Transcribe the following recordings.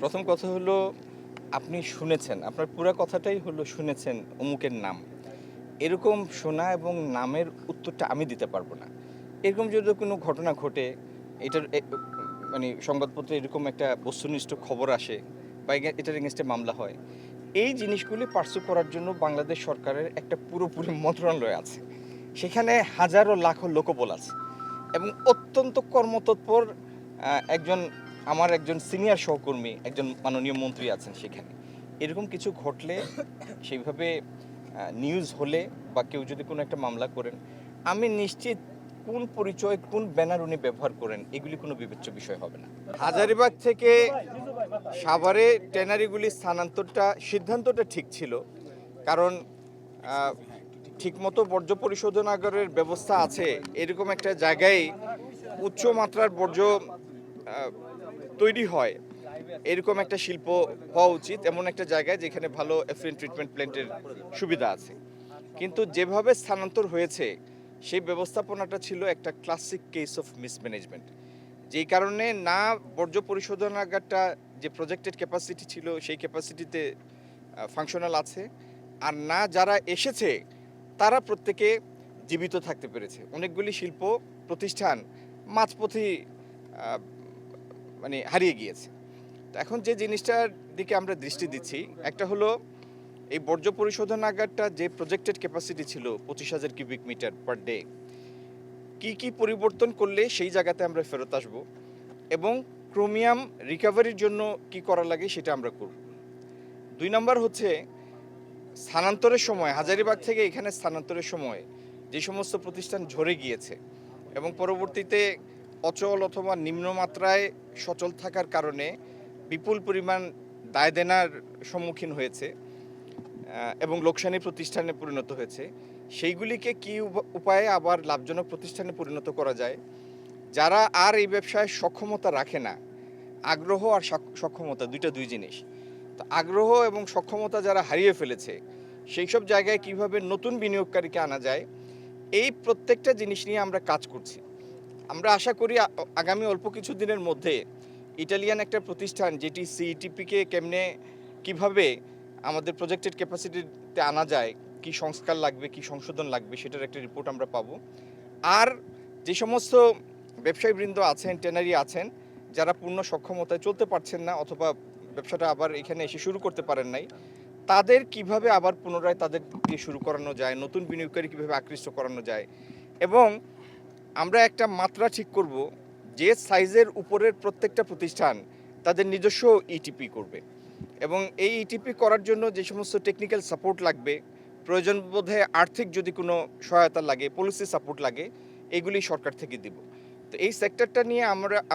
প্রথম কথা হলো আপনি শুনেছেন, আপনার পুরা কথাটাই হলো শুনেছেন অমুকের নাম। এরকম শোনা এবং নামের উত্তরটা আমি দিতে পারবো না। এরকম যদি কোনো ঘটনা ঘটে, এটার মানে সংবাদপত্রে এরকম একটা বস্তুনিষ্ঠ খবর আসে বা এটার এগেইনস্টে মামলা হয়। এই জিনিসগুলি পার্সু করার জন্য বাংলাদেশ সরকারের একটা পুরোপুরি মন্ত্রণালয় আছে। সেখানে হাজারো লাখো লোকবল আছে এবং অত্যন্ত কর্মতৎপর একজন একজন সিনিয়র সহকর্মী, একজন মাননীয় মন্ত্রী আছেন সেখানে। এরকম কিছু ঘটলে সেইভাবে নিউজ হলে বা কেউ যদি কোনো একটা মামলা করেন, আমি নিশ্চিত কোন পরিচয়, কোন ব্যানার উনি ব্যবহার করেন এগুলি কোনো বিবেচ্য বিষয় হবে না। হাজারীবাগ থেকে সাভারে ট্যানারিগুলি স্থানান্তরটা সিদ্ধান্তটা ঠিক ছিল, কারণ ঠিকমতো বর্জ্য পরিশোধনাগারের ব্যবস্থা আছে এরকম একটা জায়গায় উচ্চ মাত্রার বর্জ্য তৈরি হয়, এরকম একটা শিল্প হওয়া উচিত এমন একটা জায়গায় যেখানে ভালো এফলুয়েন্ট ট্রিটমেন্ট প্ল্যান্টের সুবিধা আছে। কিন্তু যেভাবে স্থানান্তর হয়েছে সেই ব্যবস্থাপনাটা ছিল একটা ক্লাসিক কেস অফ মিসম্যানেজমেন্ট, যেই কারণে না বর্জ্য পরিশোধনাগারটা যে প্রজেক্টেড ক্যাপাসিটি ছিল সেই ক্যাপাসিটিতে ফাংশনাল আছে, আর না যারা এসেছে তারা প্রত্যেকে জীবিত থাকতে পেরেছে। অনেকগুলি শিল্প প্রতিষ্ঠান মাঝপথেই মানে হারিয়ে গিয়েছে। তো এখন যে জিনিসটার দিকে আমরা দৃষ্টি দিচ্ছি, একটা হলো এই বর্জ্য পরিশোধনাগারটা যে প্রজেক্টেড ক্যাপাসিটি ছিল 25,000 কিউবিক মিটার পার ডে, কি পরিবর্তন করলে সেই জায়গাতে আমরা ফেরত আসব এবং ক্রোমিয়াম রিকভারির জন্য কি করা লাগে সেটা আমরা করব। 2 নম্বর হচ্ছে স্থানান্তরের সময়, হাজারীবাগ থেকে এখানে স্থানান্তরের সময় যে সমস্ত প্রতিষ্ঠান ঝরে গিয়েছে এবং পরবর্তীতে অচল অথবা নিম্নমাত্রায় সচল থাকার কারণে বিপুল পরিমাণ দায় দেনার সম্মুখীন হয়েছে এবং লোকসানি প্রতিষ্ঠানে পরিণত হয়েছে, সেইগুলিকে কি উপায়ে আবার লাভজনক প্রতিষ্ঠানে পরিণত করা যায়। যারা আর এই ব্যবসায় সক্ষমতা রাখে না, আগ্রহ আর সক্ষমতা দুই জিনিস। তো আগ্রহ এবং সক্ষমতা যারা হারিয়ে ফেলেছে সেই সব জায়গায় কিভাবে নতুন বিনিয়োগকারীকে আনা যায়, এই প্রত্যেকটা জিনিস নিয়ে আমরা কাজ করছি। আমরা আশা করি আগামী অল্প কিছু দিনের মধ্যে ইটালিয়ান একটা প্রতিষ্ঠান যেটি সিইটিপিকে কিভাবে আমাদের প্রজেক্টেড ক্যাপাসিটিতে আনা যায়, কি সংস্কার লাগবে, কি সংশোধন লাগবে, সেটার একটা রিপোর্ট আমরা পাবো। আর যে সমস্ত ব্যবসায়ীবৃন্দ আছেন, ট্যানারি আছেন, যারা পূর্ণ সক্ষমতায় চলতে পারছেন না অথবা ব্যবসাটা আবার এখানে এসে শুরু করতে পারেন নাই, তাদের কিভাবে আবার পুনরায় তাদের দিয়ে শুরু করানো যায়, নতুন বিনিয়োগকারী কীভাবে আকৃষ্ট করানো যায়, এবং আমরা একটা মাত্রা ঠিক করব যে সাইজের উপরের প্রত্যেকটা প্রতিষ্ঠান তাদের নিজস্ব ইটিপি করবে এবং এই ইটিপি করার জন্য যে সমস্ত টেকনিক্যাল সাপোর্ট লাগবে, প্রয়োজন বোধে আর্থিক যদি কোনো সহায়তা লাগে, পলিসি সাপোর্ট লাগে, এগুলি সরকার থেকে দিব। তো এই সেক্টরটা নিয়ে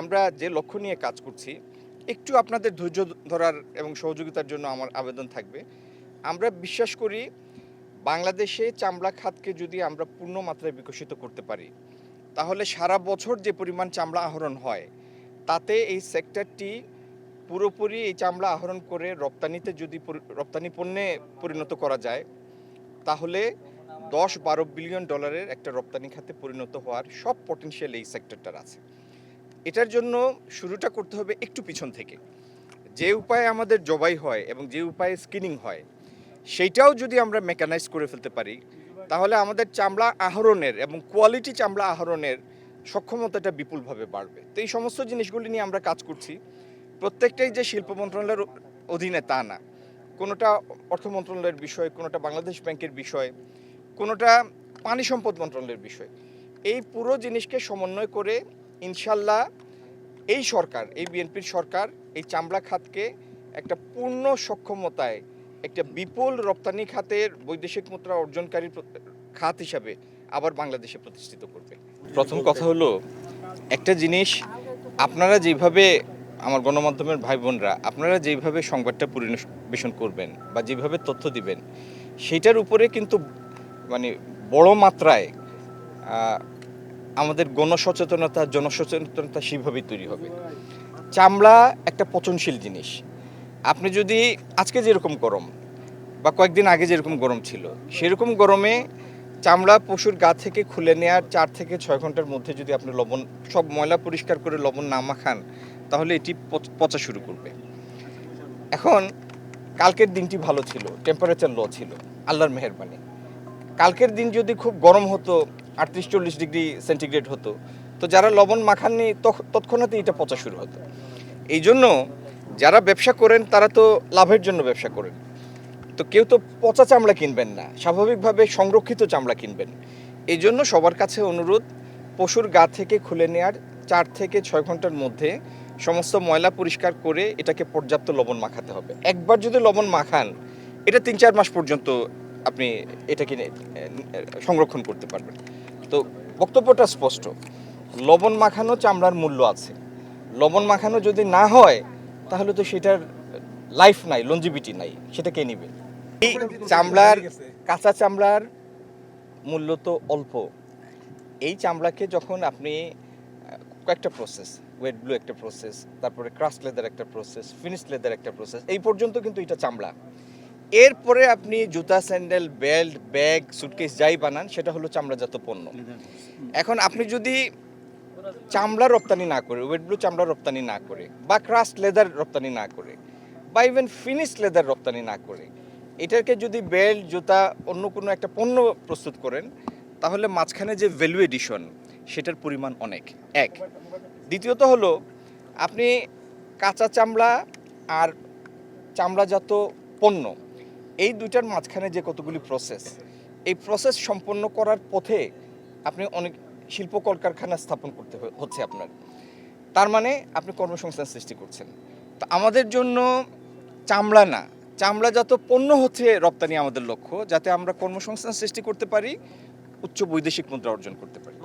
আমরা যে লক্ষ্য নিয়ে কাজ করছি, একটু আপনাদের ধৈর্য ধরার এবং সহযোগিতার জন্য আমার আবেদন থাকবে। আমরা বিশ্বাস করি বাংলাদেশে চামড়া খাতকে যদি আমরা পূর্ণ মাত্রায় বিকশিত করতে পারি, তাহলে সারা বছর যে পরিমাণ চামড়া আহরণ হয় তাতে এই সেক্টরটি পুরোপুরি এই চামড়া আহরণ করে রপ্তানি পণ্যে পরিণত করা যায়, তাহলে 10-12 বিলিয়ন ডলারের একটা রপ্তানি খাতে পরিণত হওয়ার সব পটেনশিয়াল এই সেক্টরটার আছে। এটার জন্য শুরুটা করতে হবে একটু পিছন থেকে। যে উপায়ে আমাদের জবাই হয় এবং যে উপায়ে স্কিনিং হয় সেইটাও যদি আমরা মেকানাইজ করে ফেলতে পারি, তাহলে আমাদের চামড়া আহরণের এবং কোয়ালিটি চামড়া আহরণের সক্ষমতাটা বিপুলভাবে বাড়বে। তো এই সমস্ত জিনিসগুলি নিয়ে আমরা কাজ করছি। প্রত্যেকটাই যে শিল্প মন্ত্রণালয়ের অধীনে তা না, কোনোটা অর্থ মন্ত্রণালয়ের বিষয়, কোনোটা বাংলাদেশ ব্যাংকের বিষয়, কোনোটা পানি সম্পদ মন্ত্রণালয়ের বিষয়। এই পুরো জিনিসকে সমন্বয় করে ইনশাল্লাহ এই সরকার, এই বিএনপির সরকার এই চামড়া খাতকে একটা পূর্ণ সক্ষমতায় একটা বিপুল রপ্তানি খাতের বৈদেশিক মুদ্রা অর্জনকারী খাত হিসাবে আবার বাংলাদেশে প্রতিষ্ঠিত করবে। প্রথম কথা হলো, একটা জিনিস, আপনারা যেভাবে আমার গণমাধ্যমের ভাই বোনরা আপনারা যেভাবে সংবাদটা পরিবেশন করবেন বা যেভাবে তথ্য দিবেন, সেটার উপরে কিন্তু মানে বড় মাত্রায় আমাদের জনসচেতনতা সেভাবেই তৈরি হবে। চামড়া একটা পচনশীল জিনিস। আপনি যদি আজকে যেরকম গরম বা কয়েকদিন আগে যেরকম গরম ছিল, সেরকম গরমে চামড়া পশুর গা থেকে খুলে নেওয়ার 4 থেকে 6 ঘন্টার মধ্যে যদি আপনি সব ময়লা পরিষ্কার করে লবণ না মাখান, তাহলে এটি পচা শুরু করবে। এখন কালকের দিনটি ভালো ছিল, টেম্পারেচার লো ছিল, আল্লাহর মেহেরবানি। কালকের দিন যদি খুব গরম হতো, 38-40 ডিগ্রি সেন্টিগ্রেড হতো, তো যারা লবণ মাখাননি তৎক্ষণাৎই এটা পচা শুরু হতো। এই জন্য যারা ব্যবসা করেন তারা তো লাভের জন্য ব্যবসা করেন, তো কেউ তো পচা চামড়া কিনবেন না, স্বাভাবিকভাবে সংরক্ষিত চামড়া কিনবেন। এই জন্য সবার কাছে অনুরোধ, পশুর গা থেকে খুলে নেওয়ার 4 থেকে 6 ঘন্টার মধ্যে সমস্ত ময়লা পরিষ্কার করে এটাকে পর্যাপ্ত লবণ মাখাতে হবে। একবার যদি লবণ মাখান, এটা 3-4 মাস পর্যন্ত আপনি এটাকে সংরক্ষণ করতে পারবেন। তো বক্তব্যটা স্পষ্ট, লবণ মাখানো চামড়ার মূল্য আছে। লবণ মাখানো যদি না হয় তাহলে তো সেটার লাইফ নাই, লঞ্জিভিটি নাই, সেটা কে নিবে? এই চামড়ার, কাঁচা চামড়ার মূল্য তো অল্প। এই চামড়াকে যখন আপনি কয়েকটা প্রসেস, ওয়েট ব্লু একটা প্রসেস, তারপরে ক্রাস্ট লেদার একটা প্রসেস, ফিনিশ লেদার একটা প্রসেস, এই পর্যন্ত কিন্তু এটা চামড়া। এরপরে আপনি জুতা, স্যান্ডেল, বেল্ট, ব্যাগ, সুটকেস যাই বানান, সেটা হলো চামড়াজাত পণ্য। এখন আপনি যদি চামড়া রপ্তানি না করে, ওয়েট ব্লু চামড়া রপ্তানি না করে, বা ক্রাস্ট লেদার রপ্তানি না করে, বা ইভেন ফিনিশ লেদার রপ্তানি না করে, এটাকে যদি বেল্ট, জুতা, অন্য কোনো একটা পণ্য প্রস্তুত করেন, তাহলে মাঝখানে যে ভ্যালু এডিশন, সেটার পরিমাণ অনেক। এক, দ্বিতীয়ত হলো আপনি কাঁচা চামড়া আর চামড়াজাত পণ্য, এই দুইটার মাঝখানে যে কতগুলি প্রসেস, এই প্রসেস সম্পন্ন করার পথে আপনি অনেক শিল্প কলকারখানা স্থাপন করতে হচ্ছে আপনার। তার মানে আপনি কর্মসংস্থান সৃষ্টি করছেন। তো আমাদের জন্য চামড়া না, চামড়াজাত পণ্য হচ্ছে রপ্তানি আমাদের লক্ষ্য, যাতে আমরা কর্মসংস্থান সৃষ্টি করতে পারি, উচ্চ বৈদেশিক মুদ্রা অর্জন করতে পারি।